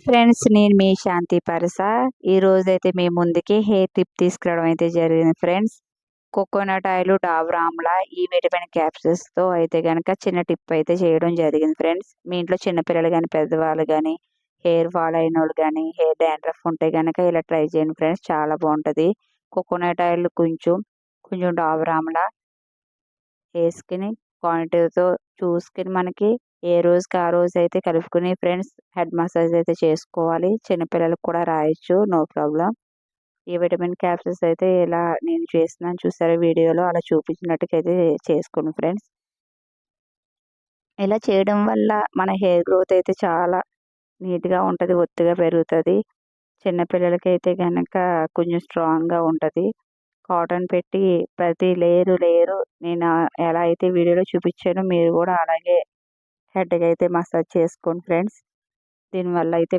Friends, నేను మీ శాంతి పరస. ఈ రోజైతే మీ ముందుకి హెయిర్ టిప్ తీసుకురావడం అయితే జరిగింది friends. Coconut oil, Dabur Amla, ఈ విటమిన్ క్యాప్సూల్స్తో అయితే కనుక చిన్న టిప్ అయితే చేయడం జరిగింది ఫ్రెండ్స్. మీ ఇంట్లో చిన్నపిల్లలు కానీ పెద్దవాళ్ళు కానీ హెయిర్ ఫాల్ అయిన వాళ్ళు కానీ హెయిర్ డాండ్రఫ్ ఉంటే కనుక ఇలా ట్రై చేయండి ఫ్రెండ్స్. చాలా బాగుంటుంది. కోకోనట్ ఆయిల్ కొంచెం కొంచెం డాబర్ ఆమ్లా వేసుకుని క్వాంటిటీతో చూసుకుని మనకి ఏ రోజుకి ఆ రోజు అయితే కలుపుకుని ఫ్రెండ్స్ హెడ్ మసాజ్ అయితే చేసుకోవాలి. చిన్నపిల్లలకు కూడా రాయొచ్చు, నో ప్రాబ్లం. ఈ విటమిన్ క్యాప్సూల్స్ అయితే ఇలా నేను చేస్తున్నాను చూసారా వీడియోలో, అలా చూపించినట్టుగా అయితే చేసుకోండి ఫ్రెండ్స్. ఇలా చేయడం వల్ల మన హెయిర్ గ్రోత్ అయితే చాలా నీట్గా ఉంటుంది, ఒత్తుగా పెరుగుతుంది. చిన్నపిల్లలకైతే కనుక కొంచెం స్ట్రాంగ్గా ఉంటుంది. కాటన్ పెట్టి ప్రతి లేయరు నేను ఎలా అయితే వీడియోలో చూపించానో మీరు కూడా అలాగే హెడ్కి అయితే మసాజ్ చేసుకోండి ఫ్రెండ్స్. దీనివల్ల అయితే